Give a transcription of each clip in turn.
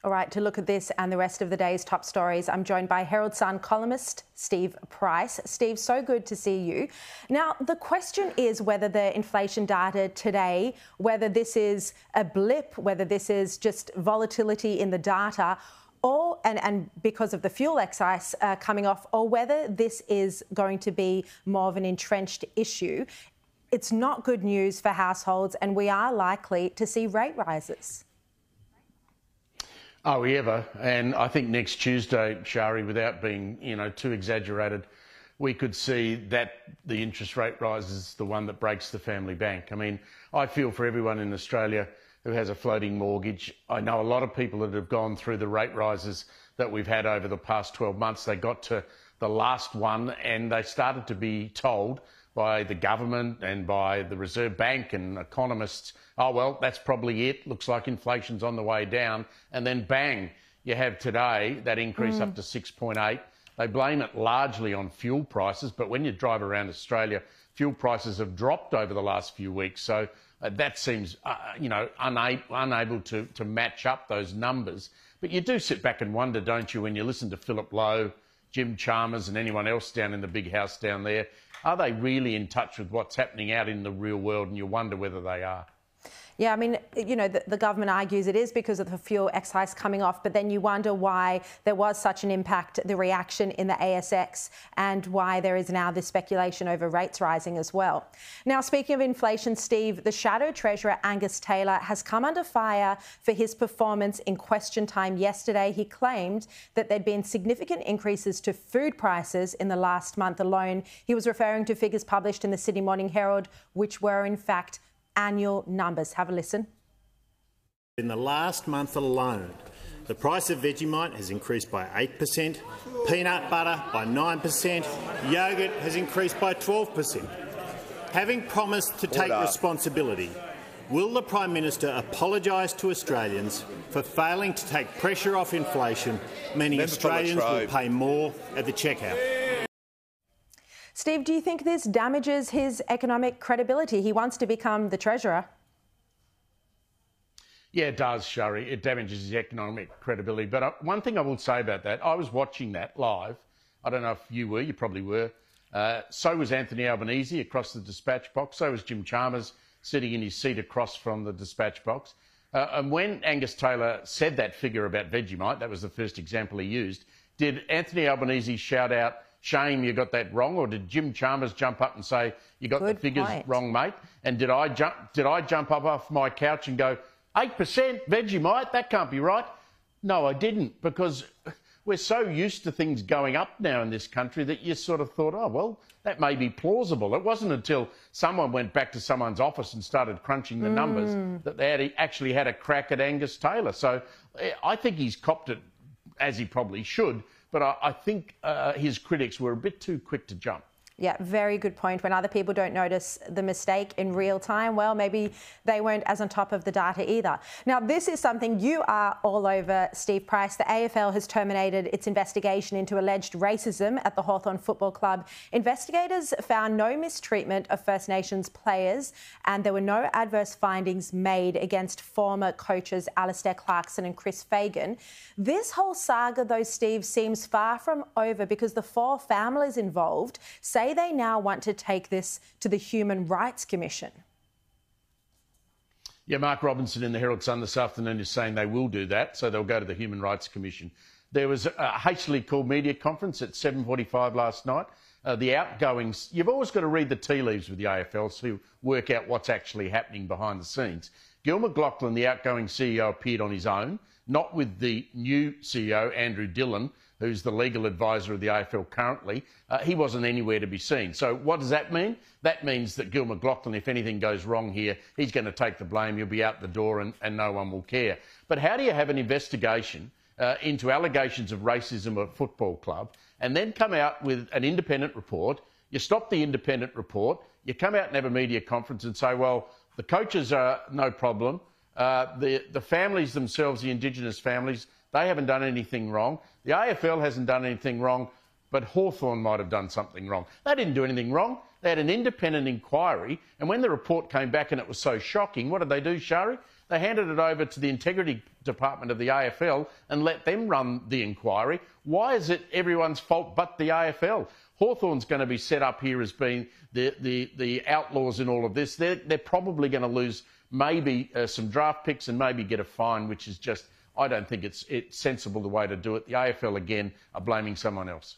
All right, to look at this and the rest of the day's top stories, I'm joined by Herald Sun columnist Steve Price. Steve, so good to see you. Now, the question is whether the inflation data today, whether this is a blip, whether this is just volatility in the data, or and because of the fuel excise coming off, or whether this is going to be more of an entrenched issue. It's not good news for households, and we are likely to see rate rises. Are we ever? And I think next Tuesday, Sharri, without being, too exaggerated, we could see that the interest rate rise is the one that breaks the family bank. I mean, I feel for everyone in Australia who has a floating mortgage. I know a lot of people that have gone through the rate rises that we've had over the past 12 months. They got to the last one and they started to be told by the government and by the Reserve Bank and economists, oh, well, that's probably it. Looks like inflation's on the way down. And then bang, you have today that increase up to 6.8. They blame it largely on fuel prices, but when you drive around Australia, fuel prices have dropped over the last few weeks. So that seems, unable to match up those numbers. But you do sit back and wonder, don't you, when you listen to Philip Lowe, Jim Chalmers and anyone else down in the big house down there, are they really in touch with what's happening out in the real world? And you wonder whether they are. Yeah, I mean, the government argues it is because of the fuel excise coming off, but then you wonder why there was such an impact, the reaction in the ASX, and why there is now this speculation over rates rising as well. Now, speaking of inflation, Steve, the Shadow Treasurer Angus Taylor has come under fire for his performance in Question Time yesterday. He claimed that there'd been significant increases to food prices in the last month alone. He was referring to figures published in the Sydney Morning Herald, which were in fact annual numbers. Have a listen. In the last month alone, the price of Vegemite has increased by 8%, peanut butter by 9%, yoghurt has increased by 12%. Having promised to take responsibility, will the Prime Minister apologise to Australians for failing to take pressure off inflation, meaning Australians will pay more at the checkout? Steve, do you think this damages his economic credibility? He wants to become the Treasurer. Yeah, it does, Sharri. It damages his economic credibility. But one thing I will say about that, I was watching that live. I don't know if you were, you probably were. So was Anthony Albanese across the dispatch box. So was Jim Chalmers sitting in his seat across from the dispatch box. And when Angus Taylor said that figure about Vegemite, that was the first example he used, did Anthony Albanese shout out, "Shame you got that wrong," or did Jim Chalmers jump up and say, "You got the figures wrong, mate"? And did I jump up off my couch and go, 8% Vegemite, that can't be right? No, I didn't, because we're so used to things going up now in this country that you sort of thought, oh, well, that may be plausible. It wasn't until someone went back to someone's office and started crunching the numbers that they actually had a crack at Angus Taylor. So I think he's copped it as he probably should. But I think his critics were a bit too quick to jump. Yeah, very good point. When other people don't notice the mistake in real time, well, maybe they weren't as on top of the data either. Now, this is something you are all over, Steve Price. The AFL has terminated its investigation into alleged racism at the Hawthorn Football Club. Investigators found no mistreatment of First Nations players, and there were no adverse findings made against former coaches Alistair Clarkson and Chris Fagan. This whole saga, though, Steve, seems far from over because the four families involved say they now want to take this to the Human Rights Commission. Yeah, Mark Robinson in the Herald Sun this afternoon is saying they will do that, so they'll go to the Human Rights Commission. There was a hastily called media conference at 7:45 last night. The outgoings, you've always got to read the tea leaves with the AFL to work out what's actually happening behind the scenes. Gil McLachlan, the outgoing CEO, appeared on his own, not with the new CEO, Andrew Dillon, who's the legal advisor of the AFL currently. He wasn't anywhere to be seen. So what does that mean? That means that Gil McLachlan, if anything goes wrong here, he's going to take the blame. He'll be out the door and no one will care. But how do you have an investigation into allegations of racism at a football club and then come out with an independent report? You stop the independent report, you come out and have a media conference and say, well, the coaches are no problem. The families themselves, the Indigenous families, they haven't done anything wrong. The AFL hasn't done anything wrong, but Hawthorn might have done something wrong. They didn't do anything wrong. They had an independent inquiry, and when the report came back and it was so shocking, what did they do, Sharri? They handed it over to the Integrity department of the AFL and let them run the inquiry. Why is it everyone's fault but the AFL? Hawthorn's going to be set up here as being the outlaws in all of this. They're probably going to lose maybe some draft picks and maybe get a fine, which is just, I don't think it's sensible the way to do it. The AFL, again, are blaming someone else.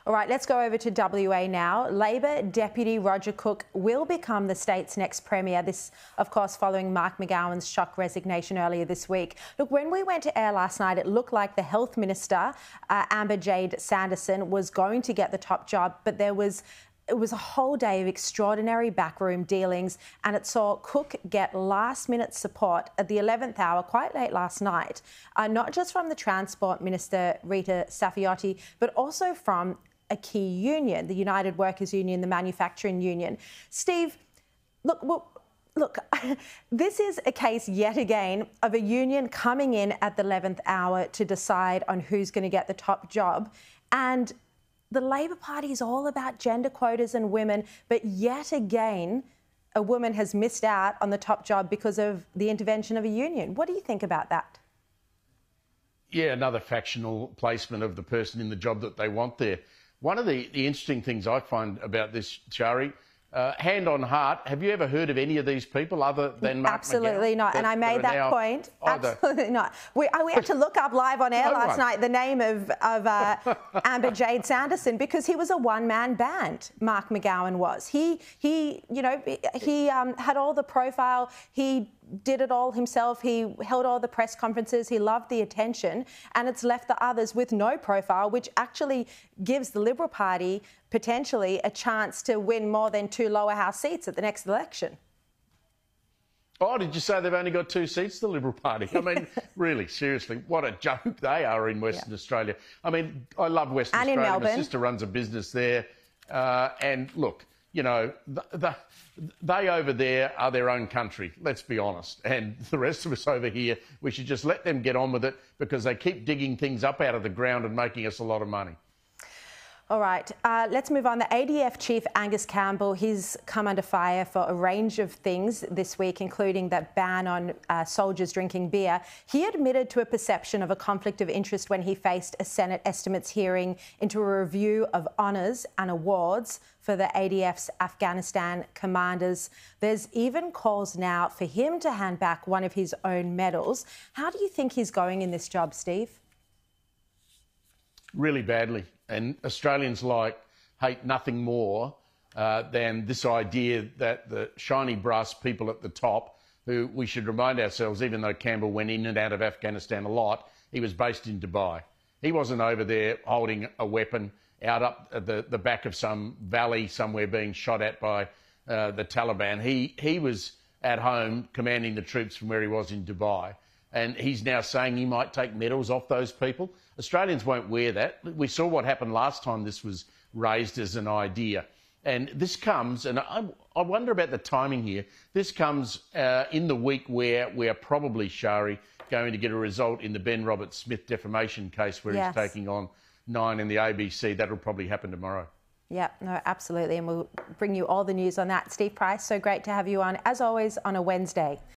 All right, let's go over to WA now. Labor Deputy Roger Cook will become the state's next Premier. This, of course, following Mark McGowan's shock resignation earlier this week. Look, when we went to air last night, it looked like the Health Minister, Amber Jade Sanderson, was going to get the top job, but it was a whole day of extraordinary backroom dealings, and it saw Cook get last-minute support at the 11th hour, quite late last night, not just from the Transport Minister, Rita Saffioti, but also from a key union, the United Workers Union, the Manufacturing Union. Steve, look, this is a case yet again of a union coming in at the 11th hour to decide on who's going to get the top job, and the Labor Party is all about gender quotas and women, but yet again, a woman has missed out on the top job because of the intervention of a union. What do you think about that? Yeah, another factional placement of the person in the job that they want there. One of the interesting things I find about this, Sharri, hand on heart, have you ever heard of any of these people other than Mark Absolutely McGowan? not. And I made that point. Absolutely not. We had to look up live on air last night the name of Amber Jade Sanderson, because he was a one-man band, Mark McGowan was. He had all the profile. He did it all himself. He held all the press conferences. He loved the attention, and it's left the others with no profile, which actually gives the Liberal Party potentially a chance to win more than 2 lower house seats at the next election. Oh, did you say they've only got 2 seats, the Liberal Party? I mean, really, seriously, what a joke they are in Western Australia. I mean, I love Western Australia. And in Melbourne. My sister runs a business there. And look, you know, they over there are their own country, let's be honest. And the rest of us over here, we should just let them get on with it, because they keep digging things up out of the ground and making us a lot of money. All right, let's move on. The ADF chief, Angus Campbell, he's come under fire for a range of things this week, including that ban on soldiers drinking beer. He admitted to a perception of a conflict of interest when he faced a Senate estimates hearing into a review of honours and awards for the ADF's Afghanistan commanders. There's even calls now for him to hand back one of his own medals. How do you think he's going in this job, Steve? Really badly. And Australians hate nothing more than this idea that the shiny brass people at the top, who we should remind ourselves, even though Campbell went in and out of Afghanistan a lot, he was based in Dubai. He wasn't over there holding a weapon out up at the back of some valley somewhere being shot at by the Taliban. He was at home commanding the troops from where he was in Dubai. And he's now saying he might take medals off those people. Australians won't wear that. We saw what happened last time this was raised as an idea. And this comes, and I wonder about the timing here, this comes in the week where we're probably, Sharri, going to get a result in the Ben Roberts-Smith defamation case where he's taking on 9 in the ABC. That'll probably happen tomorrow. Yeah, no, absolutely. And we'll bring you all the news on that. Steve Price, so great to have you on, as always, on a Wednesday.